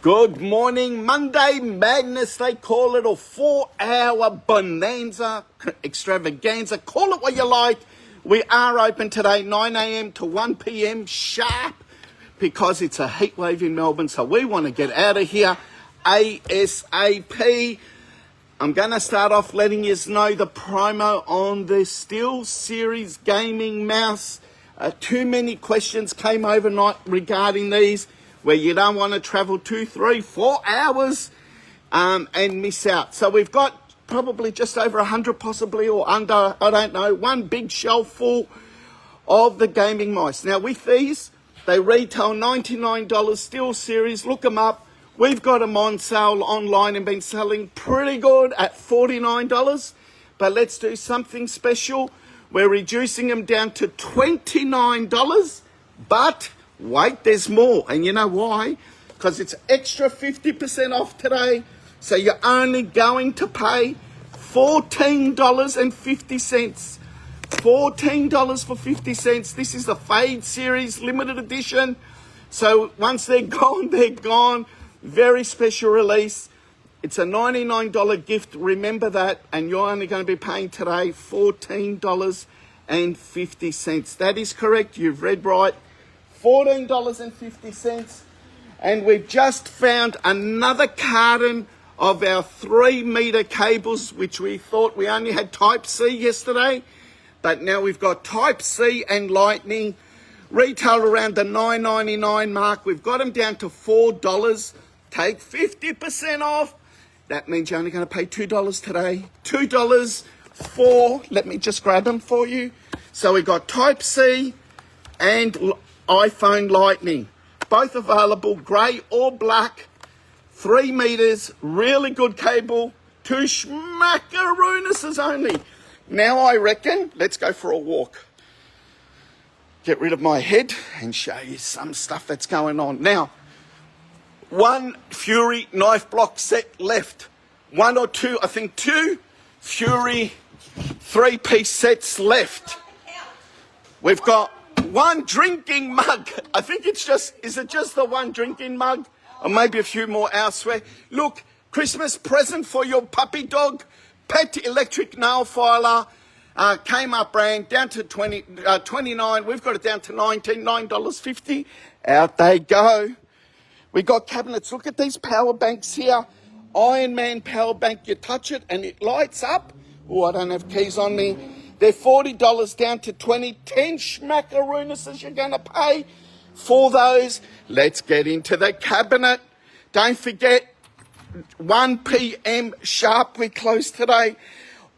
Good morning, Monday Madness, they call it, or 4-hour bonanza extravaganza. Call it what you like. We are open today, 9 a.m. to 1 p.m. sharp, because it's a heat wave in Melbourne, so we want to get out of here ASAP. I'm going to start off letting you know the promo on the SteelSeries gaming mouse. Too many questions came overnight regarding these, where you don't want to travel 2, 3, 4 hours and miss out. So we've got probably just over 100 possibly, or under, I don't know, one big shelf full of the gaming mice. Now with these, they retail $99 SteelSeries. Look them up. We've got them on sale online and been selling pretty good at $49. But let's do something special. We're reducing them down to $29. But wait, there's more. And you know why? Because it's extra 50% off today. So you're only going to pay $14.50. $14 for 50 cents. This is the Fade Series limited edition. So once they're gone, they're gone. Very special release. It's a $99 gift. Remember that. And you're only going to be paying today $14.50. That is correct. You've read right. $14.50. And we've just found another carton of our 3-meter cables, which we thought we only had Type-C yesterday. But now we've got Type-C and Lightning. Retail around the $9.99 mark. We've got them down to $4. Take 50% off. That means you're only going to pay $2 today. $2 for, let me just grab them for you. So we've got Type-C and iPhone Lightning. Both available, grey or black. 3 meters, really good cable. 2 schmackaroonuses only. Now I reckon, let's go for a walk. Get rid of my head and show you some stuff that's going on. Now, 1 Fury knife block set left. 1 or 2, I think 2 Fury 3-piece sets left. We've got 1 drinking mug. I think it's just, is it just the 1 drinking mug? Or maybe a few more elsewhere. Look, Christmas present for your puppy dog. Pet electric nail filer. Kmart brand, down to 29. We've got it down to $19, $9.50. Out they go. We got cabinets. Look at these power banks here. Iron Man power bank. You touch it and it lights up. Oh, I don't have keys on me. They're $40 down to $20. 10 schmackaroonuses you're going to pay for those. Let's get into the cabinet. Don't forget, 1 p.m. sharp, we close today.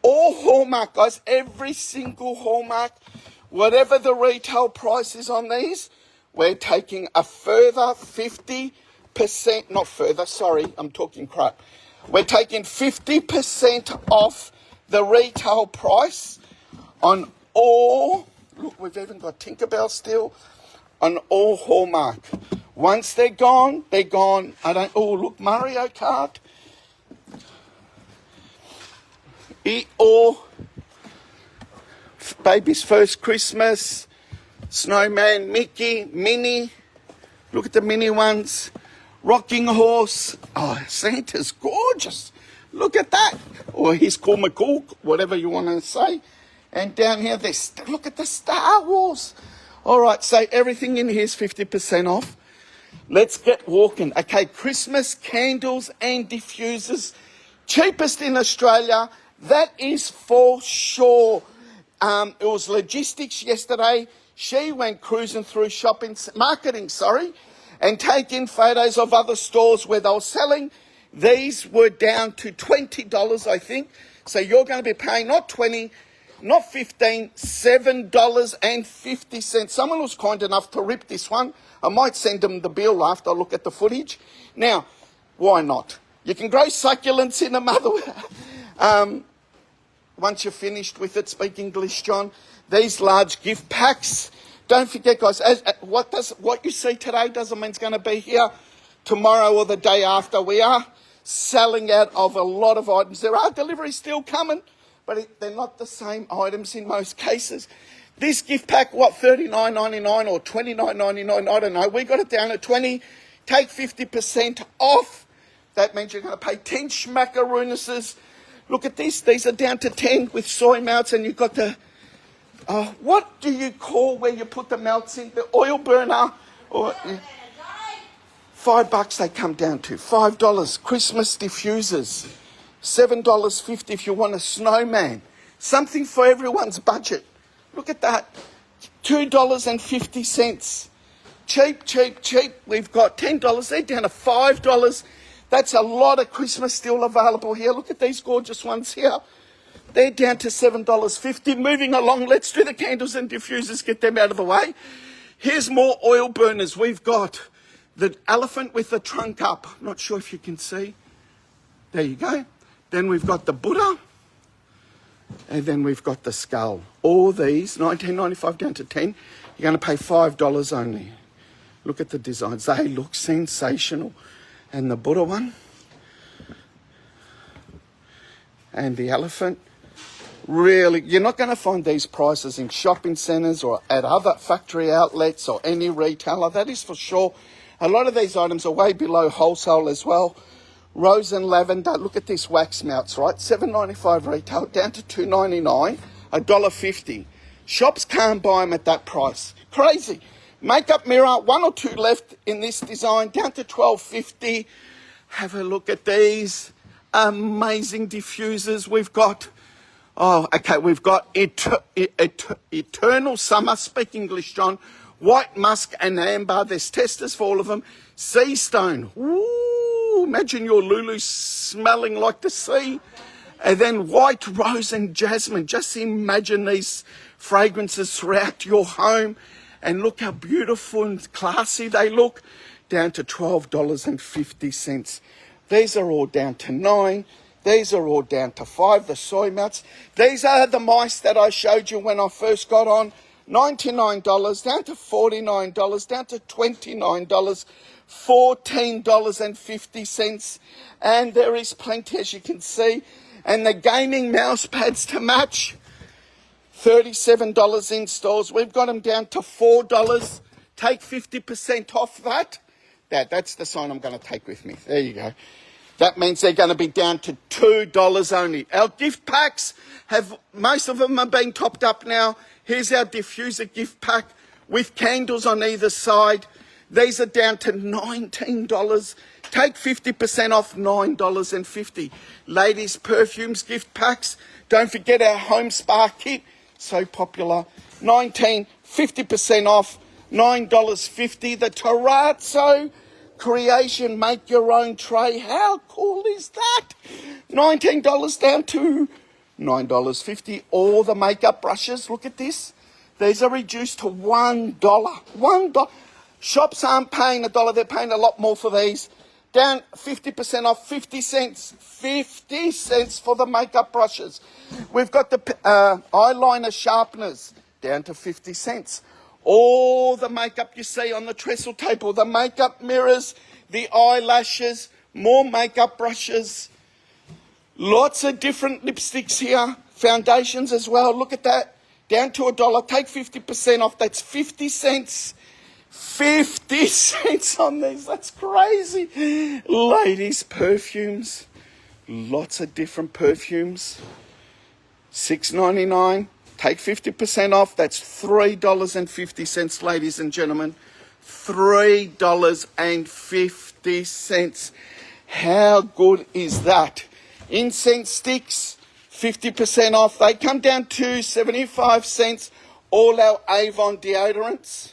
All Hallmark, guys. Every single Hallmark. Whatever the retail price is on these, we're taking a further 50%, not further, sorry, I'm talking crap. We're taking 50% off the retail price on all, look, we've even got Tinkerbell still, on all Hallmark. Once they're gone, they're gone. Oh, look, Mario Kart. Or Baby's First Christmas. Snowman, Mickey, Minnie. Look at the mini ones. Rocking Horse. Oh, Santa's gorgeous. Look at that. Or he's called McCool, whatever you want to say. And down here, look at the Star Wars. All right, so everything in here is 50% off. Let's get walking. Okay, Christmas candles and diffusers. Cheapest in Australia. That is for sure. It was logistics yesterday. She went cruising through marketing, and taking photos of other stores where they were selling. These were down to $20, I think. So you're going to be paying not $20, not $15, $7.50. Someone was kind enough to rip this one. I might send them the bill after I look at the footage. Now, why not? You can grow succulents in a mother. Once you're finished with it, speak English, John. These large gift packs. Don't forget, guys, what you see today doesn't mean it's going to be here tomorrow or the day after. We are selling out of a lot of items. There are deliveries still coming, but they're not the same items in most cases. This gift pack, $39.99 or $29.99? I don't know. We got it down at $20. take 50% off. That means you're going to pay 10 schmackaroonuses. Look at this. These are down to 10 with soy melts, and you've got the, what do you call where you put the melts in? The oil burner? Or $5 they come down to. $5. Christmas diffusers. $7.50 if you want a snowman. Something for everyone's budget. Look at that. $2.50. Cheap, cheap, cheap. We've got $10. They're down to $5. That's a lot of Christmas still available here. Look at these gorgeous ones here. They're down to $7.50. Moving along, let's do the candles and diffusers, get them out of the way. Here's more oil burners. We've got the elephant with the trunk up. Not sure if you can see. There you go. Then we've got the Buddha. And then we've got the skull. All these, $19.95 down to $10. You're going to pay $5 only. Look at the designs. They look sensational. And the Buddha one. And the elephant. Really, you're not going to find these prices in shopping centres or at other factory outlets or any retailer. That is for sure. A lot of these items are way below wholesale as well. Rose and lavender. Look at this wax melts, right? $7.95 retail down to $2.99, $1.50. Shops can't buy them at that price. Crazy. Makeup mirror, one or two left in this design, down to $12.50. Have a look at these amazing diffusers. We've got, we've got Eternal Summer, speak English, John. White musk and amber, there's testers for all of them. Sea stone, ooh, imagine your Lulu smelling like the sea. And then white rose and jasmine, just imagine these fragrances throughout your home. And look how beautiful and classy they look, down to $12.50. These are all down to $9. These are all down to $5, the soy melts. These are the mice that I showed you when I first got on. $99, down to $49, down to $29, $14.50. And there is plenty, as you can see. And the gaming mouse pads to match, $37 in stores. We've got them down to $4. Take 50% off that. That's the sign I'm going to take with me. There you go. That means they're going to be down to $2 only. Our gift packs most of them are being topped up now. Here's our diffuser gift pack with candles on either side. These are down to $19. Take 50% off, $9.50. Ladies' perfumes gift packs. Don't forget our home spa kit. So popular. 50% off, $9.50. The Terrazzo Creation Make Your Own Tray. How cool is that? $19 down to $9.50. All the makeup brushes, look at this. These are reduced to $1. $1. Shops aren't paying $1. They're paying a lot more for these. Down 50% off, 50 cents. 50 cents for the makeup brushes. We've got the eyeliner sharpeners down to 50 cents. All the makeup you see on the trestle table, the makeup mirrors, the eyelashes, more makeup brushes. Lots of different lipsticks here. Foundations as well. Look at that. Down to $1. Take 50% off. That's 50 cents. 50 cents on these. That's crazy. Ladies' perfumes. Lots of different perfumes. $6.99. Take 50% off. That's $3.50, ladies and gentlemen. $3.50. How good is that? Incense sticks, 50% off. They come down to 75 cents. All our Avon deodorants,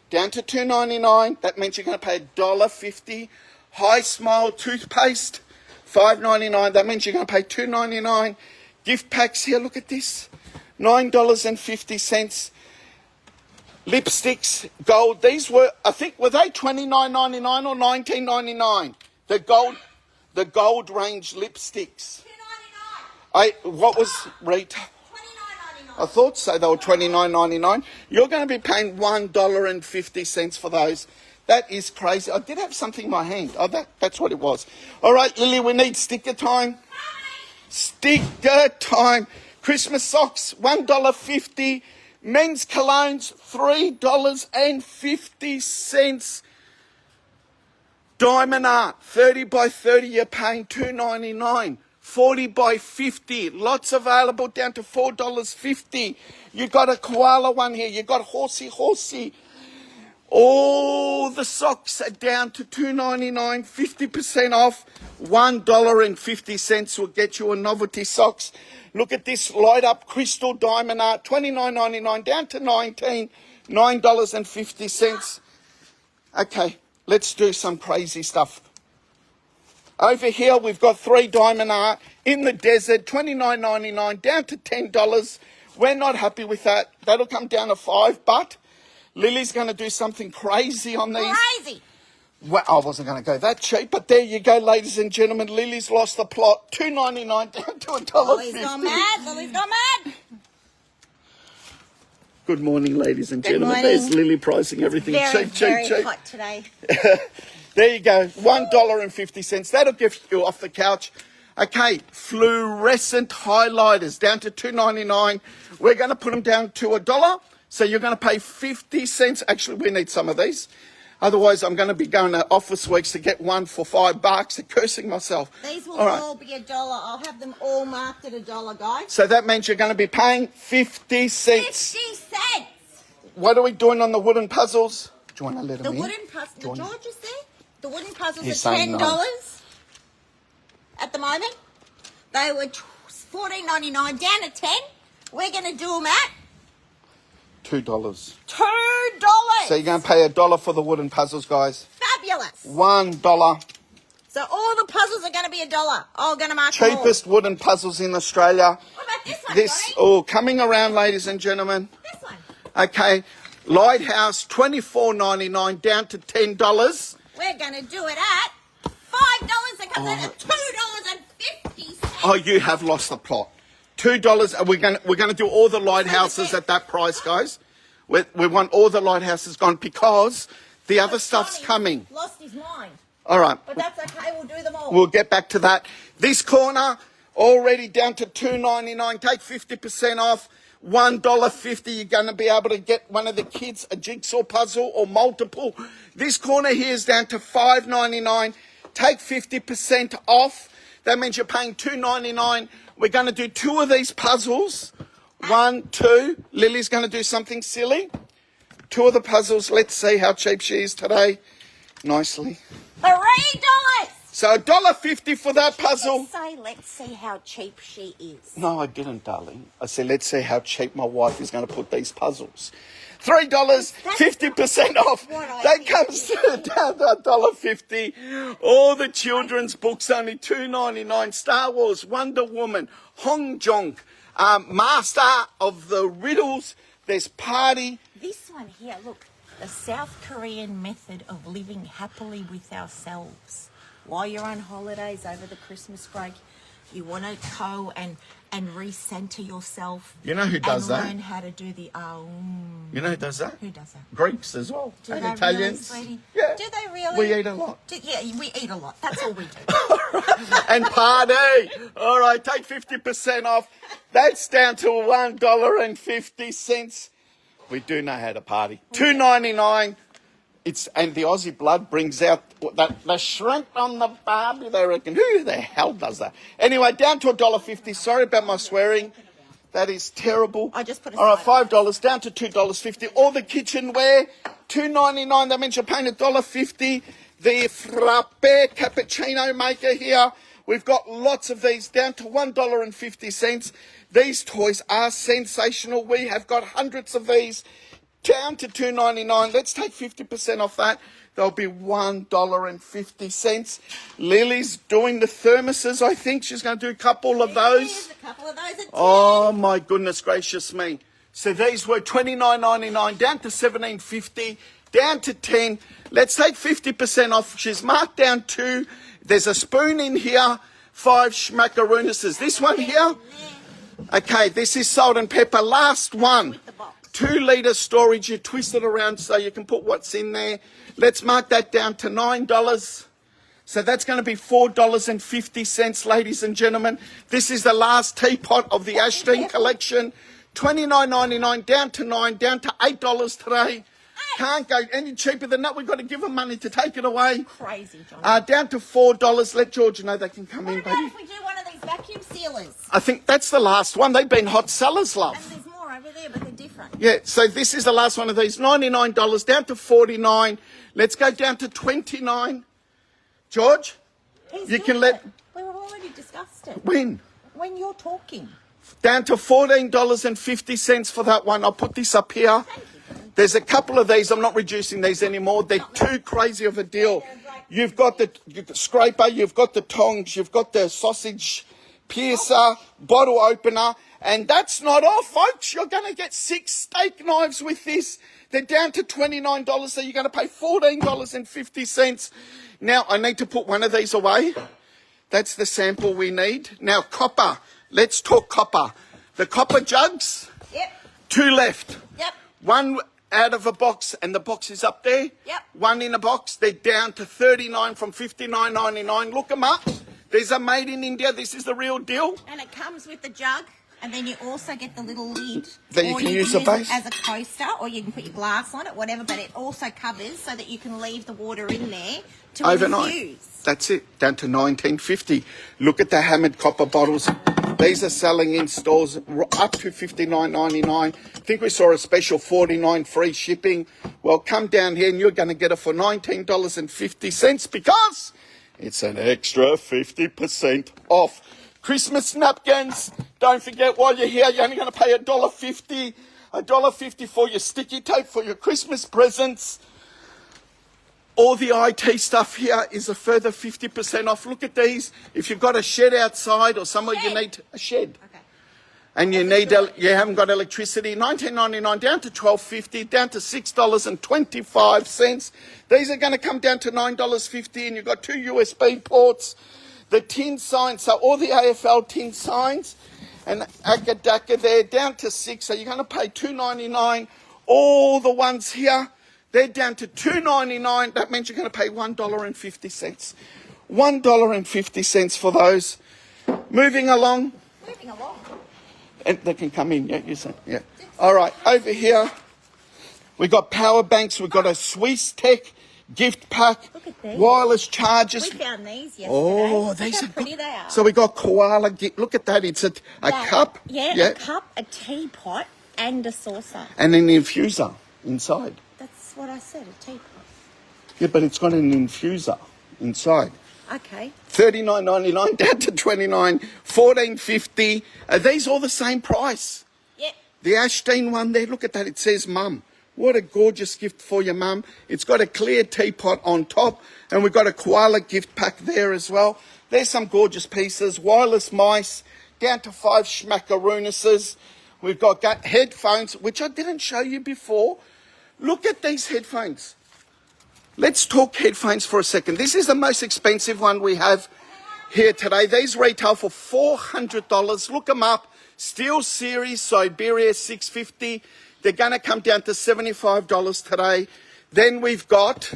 down to $2.99. That means you're going to pay $1.50. High Smile toothpaste, $5.99. That means you're going to pay $2.99. Gift packs here, look at this. $9.50. Lipsticks, gold. These were, I think, were they $29.99 or $19.99? The gold range lipsticks. $2.99. What was retail? $29.99. I thought so. They were $29.99. You're going to be paying $1.50 for those. That is crazy. I did have something in my hand. Oh, that's what it was. All right, Lily, we need sticker time. Sticker time. Christmas socks, $1.50. Men's colognes, $3.50. Diamond Art, 30 by 30, you're paying $2.99. 40 by 50, lots available down to $4.50. You got a koala one here. You got horsey. All the socks are down to $2.99, 50% off. $1.50 will get you a novelty socks. Look at this light up crystal diamond art, $29.99 down to $19, $9.50. Okay, let's do some crazy stuff. Over here, we've got 3 diamond art in the desert, $29.99 down to $10. We're not happy with that. That'll come down to $5, but Lily's going to do something crazy on these. Crazy. Well, I wasn't going to go that cheap, but there you go, ladies and gentlemen. Lily's lost the plot. $2.99 down to $1.50. Lily's gone mad. Lily's gone mad. Good morning, ladies and gentlemen. morning. There's Lily pricing everything cheap. Very hot today. There you go, $1.50. That'll get you off the couch. Okay, fluorescent highlighters down to $2.99. We're going to put them down to $1. So you're going to pay 50 cents. Actually, we need some of these. Otherwise, I'm going to be going to Office Weeks to get one for $5. I'm cursing myself. These will all be $1. I'll have them all marked at $1, guys. So that means you're going to be paying 50 cents. 50 cents. What are we doing on the wooden puzzles? Do you want to let them The in? wooden puzzles. George is there. The wooden puzzles He's are saying $10 no. at the moment. They were $14.99 down to $10. We're going to do them at $2. $2. So you're going to pay $1 for the wooden puzzles, guys. Fabulous. $1. So all the puzzles are going to be $1. Oh, going to mark them all. Cheapest wooden puzzles in Australia. What about this one, Johnny? Coming around, ladies and gentlemen. This one. Okay, Lighthouse, $24.99 down to $10. We're going to do it at $5. It comes out at $2.50. Oh, you have lost the plot. $2. We're going to do all the lighthouses at that price, guys. We want all the lighthouses gone because the other stuff's Johnny coming. Lost his mind. All right. But that's okay. We'll do them all. We'll get back to that. This corner already down to $2.99. Take 50% off. $1.50. You're going to be able to get one of the kids a jigsaw puzzle or multiple. This corner here is down to $5.99. Take 50% off. That means you're paying $2.99. We're going to do 2 of these puzzles. 1, 2. Lily's going to do something silly. 2 of the puzzles. Let's see how cheap she is today. Nicely. $3. So $1.50 for that puzzle. Say, let's see how cheap she is. No, I didn't, darling. I said, let's see how cheap my wife is going to put these puzzles. $3, 50% off. That comes down to $1.50. All the children's books, only $2.99. Star Wars, Wonder Woman, Hong Jong, Master of the Riddles. There's Party. This one here, look. The South Korean method of living happily with ourselves. While you're on holidays over the Christmas break, you want to go and recenter yourself. You know who does that? And learn how to do the You know who does that? Who does that? Greeks as well. Do And they Italians. really, sweetie? Yeah. Do they really? We eat a lot. Yeah, we eat a lot. That's all we do. And party. All right, take 50% off. That's down to $1.50. We do know how to party. $2.99. And the Aussie blood brings out that the shrimp on the barbie. They reckon, who the hell does that? Anyway, down to $1.50. Sorry about my swearing. That is terrible. I just put a all right, sign. $5 down to $2.50. All the kitchenware, $2.99. That means you're paying $1.50. The frappe cappuccino maker here. We've got lots of these down to $1.50. These toys are sensational. We have got hundreds of these down to $2.99. Let's take 50% off that. There'll be $1.50. Lily's doing the thermoses, I think. She's going to do a couple of those. A couple of those at Oh, my goodness gracious me. So these were $29.99 down to $17.50, down to $10. Let's take 50% off. She's marked down 2. There's a spoon in here, 5 schmackaroonises. This one here, okay, this is salt and pepper. Last one. 2-litre storage. You twist it around so you can put what's in there. Let's mark that down to $9. So that's going to be $4.50, ladies and gentlemen. This is the last teapot of the Ashton collection. $29.99 down to $9, down to $8 today. Can't go any cheaper than that. We've got to give them money to take it away. Crazy, Johnny. Down to $4. Let Georgia know they can come What in, about baby. if we do one of these vacuum sealers? I think that's the last one. They've been hot sellers, And love. there's more over there, but they're different. Yeah, so this is the last one of these. $99 down to $49. Let's go down to $29. George, He's you doing can let- it. We've already discussed it. win. When you're talking. Down to $14.50 for that one. I'll put this up here. There's a couple of these. I'm not reducing these anymore. They're too crazy of a deal. You've got the scraper, you've got the tongs, you've got the sausage piercer, bottle opener, and that's not all, folks. You're going to get 6 steak knives with this. They're down to $29, so you're going to pay $14.50. Now, I need to put one of these away. That's the sample we need. Now, copper. Let's talk copper. The copper jugs, Yep. 2 left. Yep. 1 out of a box, and the box is up there. Yep. 1 in a box. They're down to $39 from $59.99. Look them up. There's a made in India. This is the real deal. And it comes with the jug, and then you also get the little lid. That you Or can use the it base? as a coaster, or you can put your glass on it, whatever, but it also covers so that you can leave the water in there to Overnight. infuse. That's it. Down to $19.50. Look at the hammered copper bottles. These are selling in stores up to $59.99. I think we saw a special $49 free shipping. Well, come down here and you're going to get it for $19.50 because it's an extra 50% off. Christmas napkins. Don't forget, while you're here, you're only going to pay $1.50. $1.50 for your sticky tape for your Christmas presents. All the IT stuff here is a further 50% off. Look at these. If you've got a shed outside or somewhere you need a shed, Okay. and you haven't got electricity, $19.99 down to $12.50, down to $6.25. These are going to come down to $9.50, and you've got 2 USB ports. The tin signs, so all the AFL tin signs, and Akadaka there, down to $6. So you're going to pay $2.99. All the ones here, they're down to $2.99. That means you're going to pay $1.50. $1.50 for those. Moving along. Moving along. And they can come in, yeah, you say, yeah. All right, over here, we got power banks. We've got a Swiss Tech gift pack. Look at these. Wireless chargers. We found these yesterday. Oh, Look these how are pretty good. they are. So we got koala. Look at that. It's a cup. Yeah, a cup, a teapot, and a saucer. And an infuser inside. That's what I said, a teapot. Yeah, but it's got an infuser inside. Okay. $39.99 down to $29, $14.50. Are these all the same price? Yep. The Ashteen one there, look at that. It says Mum. What a gorgeous gift for your mum. It's got a clear teapot on top, and we've got a koala gift pack there as well. There's some gorgeous pieces. Wireless mice, down to 5 schmackaroonuses. We've got headphones, which I didn't show you before. Look at these headphones. Let's talk headphones for a second. This is the most expensive one we have here today. These retail for $400. Look them up. Steel Series Siberia 650. They're going to come down to $75 today. Then we've got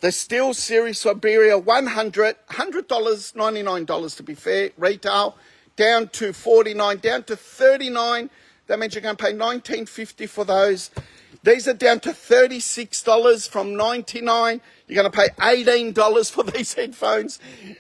the Steel Series Siberia $100, $99 to be fair, retail, down to $49, down to $39. That means you're going to pay $19.50 for those. These are down to $36 from $99. You're going to pay $18 for these headphones.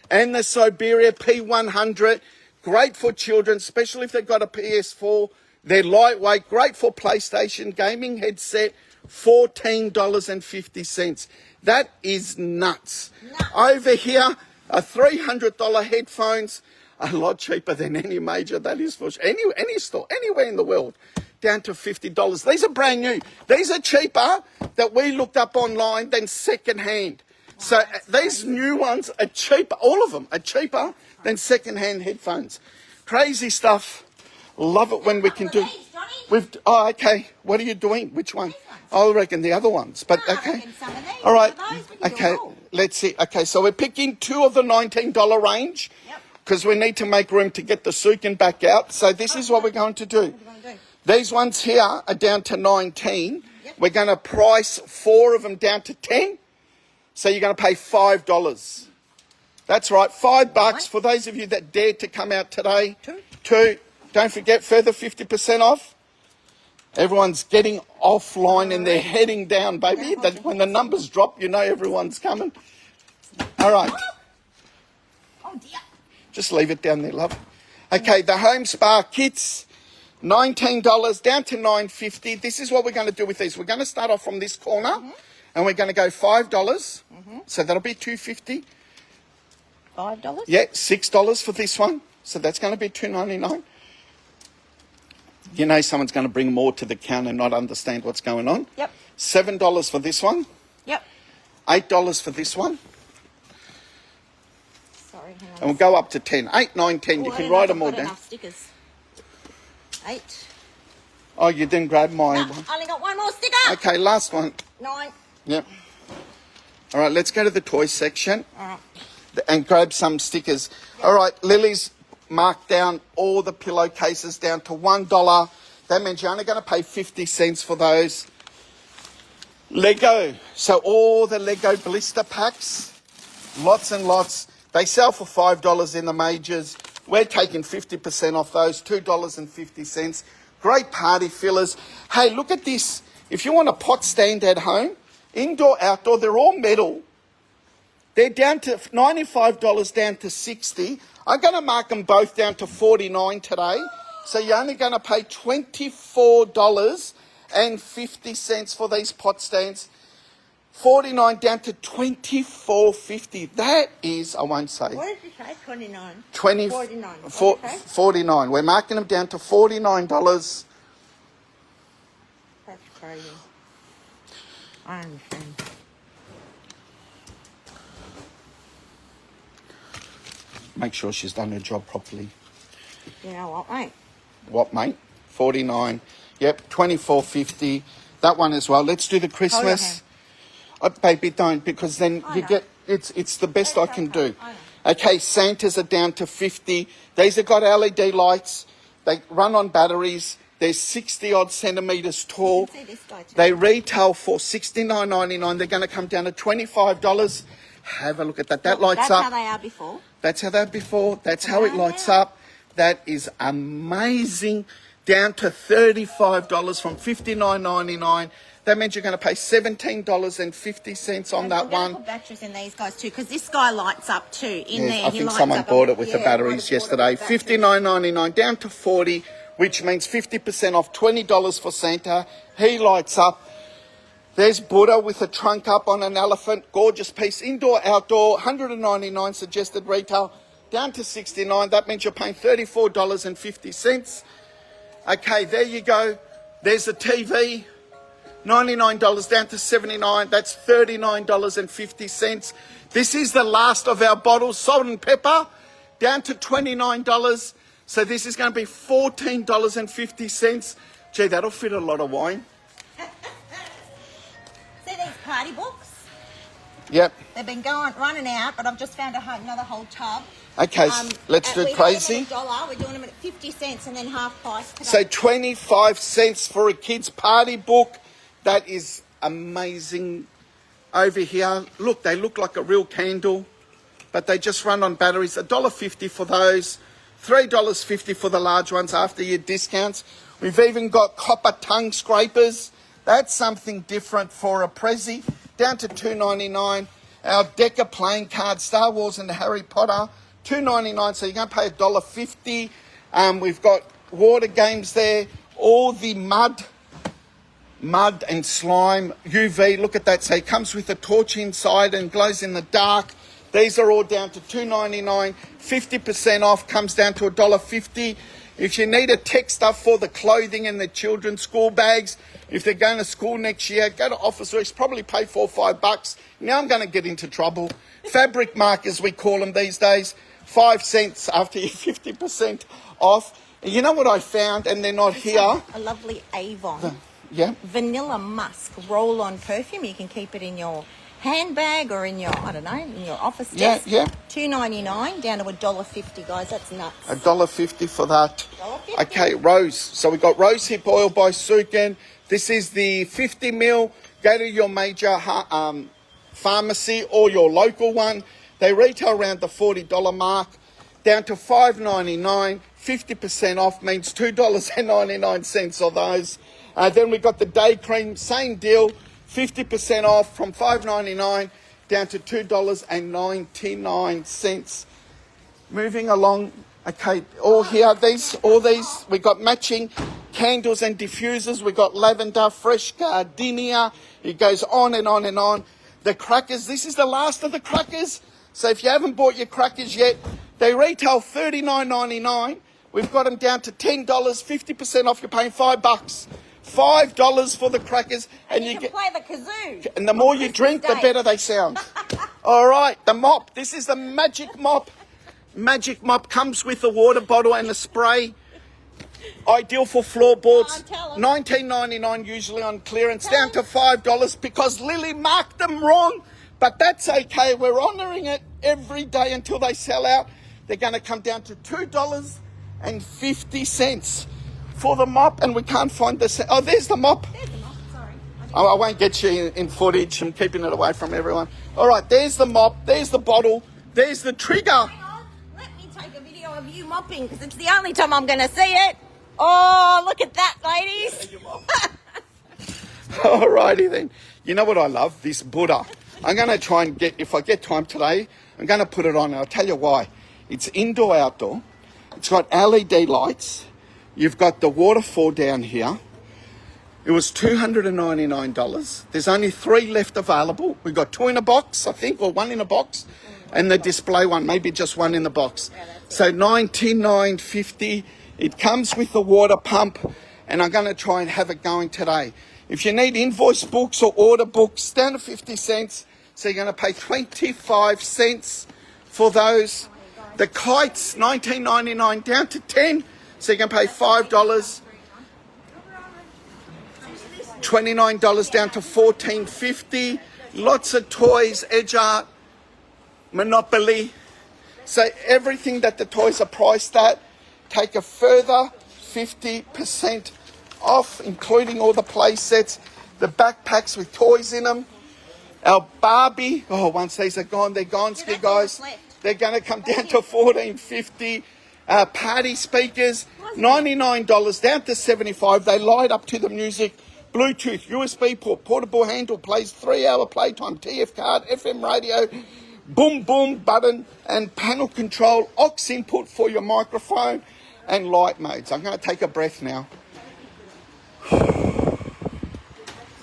And the Siberia P100, great for children, especially if they've got a PS4. They're lightweight, great for PlayStation, gaming headset, $14.50. That is nuts. Over here, a $300 headphones, a lot cheaper than any major, that is for sure. Any store, anywhere in the world, down to $50. These are brand new. These are cheaper that we looked up online than second hand. So these new ones are cheaper, all of them are cheaper than second hand headphones. Crazy stuff. Love it when we can do. Oh, okay. What are you doing? Which one? I reckon the other ones. But okay. All right. Okay. Let's see. Okay. So we're picking 2 of the $19 range because we need to make room to get the Sukin back out. So this is what we're going to do. These ones here are down to 19. We're going to price 4 of them down to 10. So you're going to pay $5. That's right. $5 for those of you that dared to come out today. 2. Don't forget, further 50% off. Everyone's getting offline and they're heading down, baby. When the numbers drop, you know everyone's coming. All right. Oh dear. Just leave it down there, love. Okay, the Home Spa kits, $19 down to $9.50. This is what we're going to do with these. We're going to start off from this corner, and we're going to go $5. So that'll be $2.50. $5? Yeah, $6 for this one. So that's going to be $2.99. You know someone's going to bring more to the counter and not understand what's going on. Yep. $7 for this one. Yep. $8 for this one. Sorry, hang on. And we'll go up to 10. 8, 9, 10. You can write them all down. Enough stickers. 8. Oh, you didn't grab my No, one. only got one more sticker. Okay, last one. 9. Yep. All right, let's go to the toy section All right. and grab some stickers. All right, Lily's marked down all the pillowcases down to $1. That means you're only going to pay 50 cents for those. Lego. So all the Lego blister packs, lots and lots. They sell for $5 in the majors. We're taking 50% off those, $2.50. Great party fillers. Hey, look at this. If you want a pot stand at home, indoor, outdoor, they're all metal. They're down to $95 down to $60. I'm going to mark them both down to $49 today. So you're only going to pay $24.50 for these pot stands. $49 down to $24.50. That is, I won't say. What did you say? 29. 49. 49. 49. We're marking them down to $49. That's crazy. I understand. Make sure she's done her job properly. You know what, mate? What, mate? 49. Yep, $24.50. That one as well. Let's do the Christmas. Oh, baby, don't, because then I you know. get, it's the best I can do. I know. Okay, Santas are down to 50. These have got LED lights. They run on batteries. They're 60 odd centimetres tall. You can see this guy too. They retail for $69.99. They're going to come down to $25. Have a look at that. That lights That's up. how they are before. That's how they had before. That's how it lights up. That is amazing. Down to $35 from $59.99. That means you're going to pay $17.50 on that We're gonna one. put batteries in these guys too, because this guy lights up too. In there, I he think lights someone up bought it with the batteries might have bought yesterday. it with batteries. $59.99 down to $40, which means 50% off, $20 for Santa. He lights up. There's Buddha with a trunk up on an elephant. Gorgeous piece. Indoor, outdoor, $199 suggested retail. Down to $69. That means you're paying $34.50. Okay, there you go. There's a TV. $99 down to $79. That's $39.50. This is the last of our bottles. Salt and pepper down to $29. So this is going to be $14.50. Gee, that'll fit a lot of wine. See these party books? Yep. They've been running out, but I've just found another whole tub. Okay, let's do we crazy. had them at $1. We're doing them at 50 cents and then half price today. So 25 cents for a kid's party book. That is amazing. Over here, look, they look like a real candle, but they just run on batteries. $1.50 for those. $3.50 for the large ones after your discounts. We've even got copper tongue scrapers. That's something different for a Prezi. Down to $2.99. Our Decker playing cards, Star Wars and Harry Potter, $2.99. So you're going to pay $1.50. We've got water games there. All the mud and slime, UV, look at that. So it comes with a torch inside and glows in the dark. These are all down to $2.99. 50% off comes down to $1.50. If you need a tech stuff for the clothing and the children's school bags, if they're going to school next year, go to Officeworks, probably pay $4 or $5. Now I'm going to get into trouble. Fabric markers, we call them these days, 5 cents after your 50% off. And you know what I found, and they're not here? A lovely Avon Yeah. Vanilla Musk roll-on perfume. You can keep it in your handbag or in your, I don't know, in your office desk. Yeah. $2.99 down to $1.50, guys. That's nuts. $1.50 for that. $1.50. Okay, Rose. So we got Rose Hip Oil by Sukin. This is the 50 ml. Go to your major pharmacy or your local one. They retail around the $40 mark. Down to $5.99. 50% off means $2.99 of those. Then we got the day cream, same deal, 50% off from $5.99 down to $2.99. Moving along, okay, all these, we got matching candles and diffusers. We got lavender, fresh gardenia. It goes on and on and on. The crackers, this is the last of the crackers. So if you haven't bought your crackers yet, they retail $39.99. We've got them down to $10, 50% off. You're paying $5. $5 for the crackers, And you can play the kazoo. and the more you drink, the better they sound. All right, the mop. This is the Magic Mop. Magic Mop comes with a water bottle and a spray. Ideal for floorboards. $19.99 usually on clearance, down to $5 because Lily marked them wrong. But that's okay. We're honouring it every day until they sell out. They're going to come down to $2.50 for the mop, and we can't find the... Oh, there's the mop. There's the mop, sorry. I won't get you in footage. I'm keeping it away from everyone. All right, there's the mop. There's the bottle. There's the trigger. Hang on. Let me take a video of you mopping because it's the only time I'm going to see it. Oh, look at that, ladies. All righty then. You know what I love? This Buddha. I'm going to try and get, if I get time today, I'm going to put it on. I'll tell you why. It's indoor, outdoor. It's got LED lights. You've got the waterfall down here. It was $299. There's only 3 left available. We've got 2 in a box, I think, or 1 in a box. And the display one, maybe just 1 in the box. So $99.50. It comes with the water pump. And I'm going to try and have it going today. If you need invoice books or order books, down to 50 cents. So you're going to pay 25 cents for those. The kites, $19.99 down to 10. So you can pay $5. $29 down to $14.50. Lots of toys, Edge Art, Monopoly. So everything that the toys are priced at, take a further 50% off, including all the play sets, the backpacks with toys in them. Our Barbie, once these are gone, they're gone, ski guys. They're going to come down to $14.50. Party speakers, $99 down to $75. They light up to the music. Bluetooth, USB port, portable handle, plays 3-hour playtime, TF card, FM radio, boom boom button and panel control, aux input for your microphone and light modes. I'm going to take a breath now.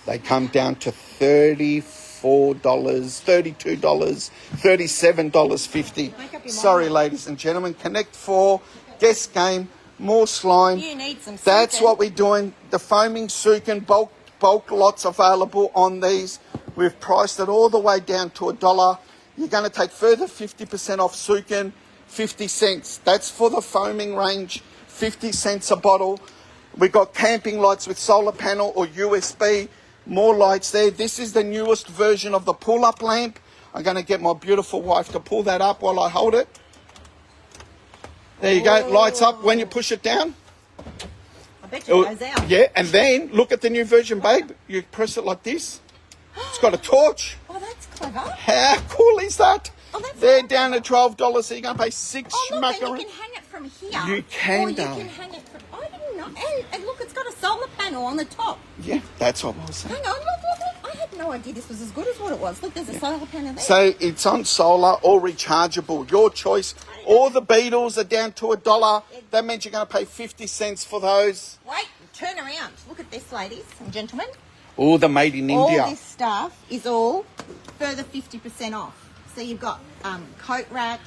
They come down to $34, $32, $37.50. Sorry, ladies and gentlemen. Connect 4, guess game, more slime. You need some That's sukin. what we're doing. The foaming sukin, bulk lots available on these. We've priced it all the way down to $1. You're going to take further 50% off sukin, 50 cents. That's for the foaming range, 50 cents a bottle. We've got camping lights with solar panel or USB. More lights there. This is the newest version of the pull-up lamp. I'm going to get my beautiful wife to pull that up while I hold it. There you go. Lights up when you push it down. I bet you it goes out. Yeah, and then look at the new version, babe. You press it like this. It's got a torch. Oh, that's clever. How cool is that? Oh, that's They're clever. down to $12, so you're going to pay 6 Oh, look, and you macaroons. can hang it from here. You can, Or you darling. can hang it from... I didn't know. And look, it's got a solar panel on the top. Yeah, that's what I was saying. Hang on, look. I had no idea this was as good as what it was. Look, there's a solar panel there. So it's on solar or rechargeable. Your choice. All the Beatles are down to $1. That means you're going to pay 50 cents for those. Wait, turn around. Look at this, ladies and gentlemen. All the made in India. All this stuff is all further 50% off. So you've got coat racks.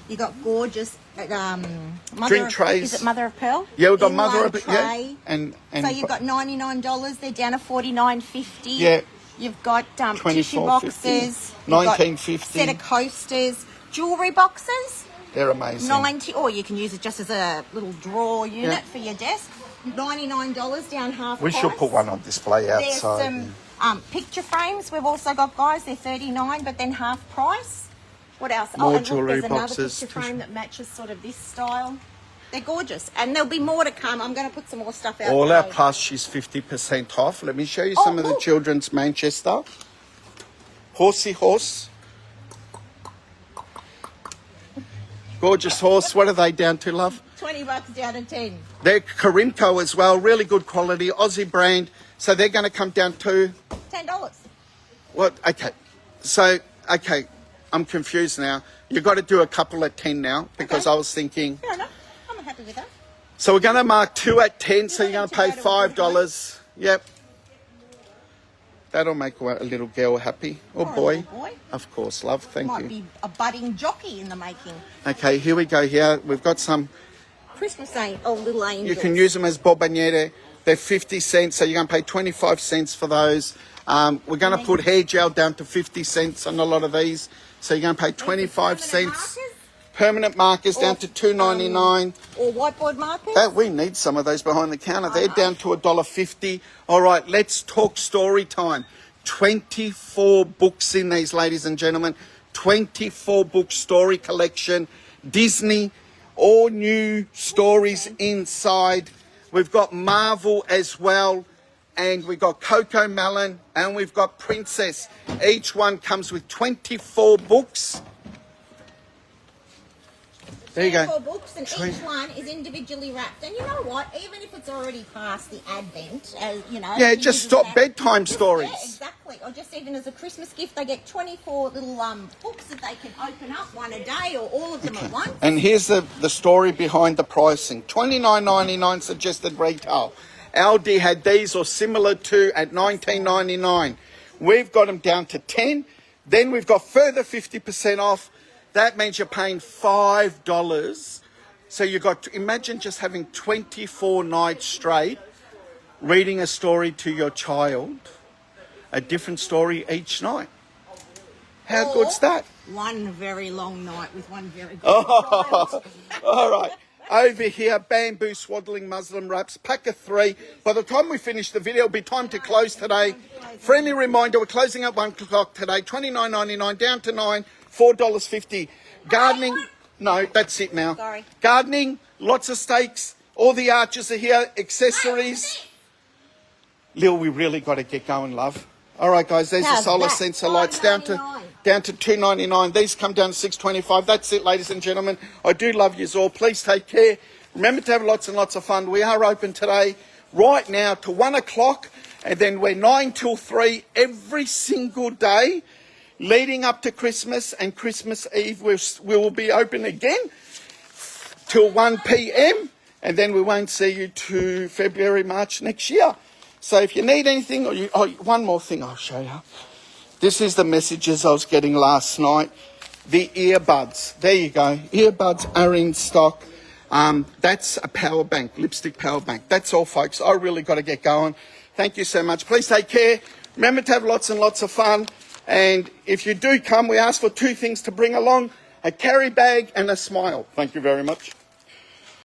You've got gorgeous Drink trays. Is it Mother of Pearl? Yeah, we've got Inlay Mother of Pearl. Yeah. tray. And So you've got $99. They're down to $49.50. Yeah. You've got tissue $24.50. boxes. You've got $19.50. set of coasters. Jewellery boxes. They're amazing. 90, or you can use it just as a little drawer unit Yeah. for your desk. $99 down half We price. should put one on display There's outside. some picture frames. We've also got, guys, they're $39, but then half price. What else? More and jewellery look, there's boxes, another picture frame that matches sort of this style. They're gorgeous. And there'll be more to come. I'm going to put some more stuff out. All our today. plush is 50% off. Let me show you Oh, some of the look. children's Manchester. Horsey horse. Gorgeous horse. What are they down to, love? $20 down to 10. They're Corinco as well. Really good quality. Aussie brand. So they're going to come down to... $10. What? Okay. So, okay. I'm confused now. You've got to do a couple at 10 now because I was thinking... Fair enough. I'm happy with that. So we're going to mark 2 at 10, so You you're going want to pay them to go to a good $5. Yep. That'll make a little girl happy. Or Or a boy. little boy. Of course, love. Thank Might you. be a budding jockey in the making. Okay, here we go here. We've got some... Christmas little angels. You can use them as bobanete. They're 50 cents, so you're going to pay 25 cents for those. We're going to put hair gel down to 50 cents on a lot of these. So you're going to pay 25 cents. Permanent markers down to $2.99. Or whiteboard markers. We need some of those behind the counter. They're down to $1.50. All right, let's talk story time. 24 books in these, ladies and gentlemen. 24 book story collection. Disney, all new stories inside. We've got Marvel as well. And we've got Coco Melon. And we've got Princess. Each one comes with 24 books. There you go. 24 books, and each one is individually wrapped. And you know what? Even if it's already past the Advent, you know. Yeah, just stop bedtime stories. Yeah, exactly. Or just even as a Christmas gift, they get 24 little books that they can open up one a day, or all of them at once. And here's the story behind the pricing. $29.99 suggested retail. Aldi had these or similar to at $19.99. We've got them down to 10. Then we've got further 50% off. That means you're paying $5. So you've got to imagine just having 24 nights straight reading a story to your child, a different story each night. How good's that? One very long night with one very good Oh, all right. Over here, bamboo swaddling muslin wraps, pack of 3. By the time we finish the video, it'll be time to close today. Friendly reminder, we're closing at 1 o'clock today. $29.99 down to $9, $4.50. Gardening, no, that's it now. Sorry. Gardening, lots of steaks. All the arches are here, accessories. Lil, we really got to get going, love. All right, guys, there's the How's solar that? sensor lights down to $2.99. These come down to $6.25. That's it, ladies and gentlemen. I do love you all. Please take care. Remember to have lots and lots of fun. We are open today, right now, to 1 o'clock, and then we're 9 till 3 every single day, leading up to Christmas, and Christmas Eve we will be open again till 1 p.m, and then we won't see you to February, March next year. So if you need anything, one more thing I'll show you. This is the messages I was getting last night. The earbuds. There you go. Earbuds are in stock. That's a power bank, lipstick power bank. That's all, folks. I really got to get going. Thank you so much. Please take care. Remember to have lots and lots of fun. And if you do come, we ask for 2 things to bring along: a carry bag and a smile. Thank you very much.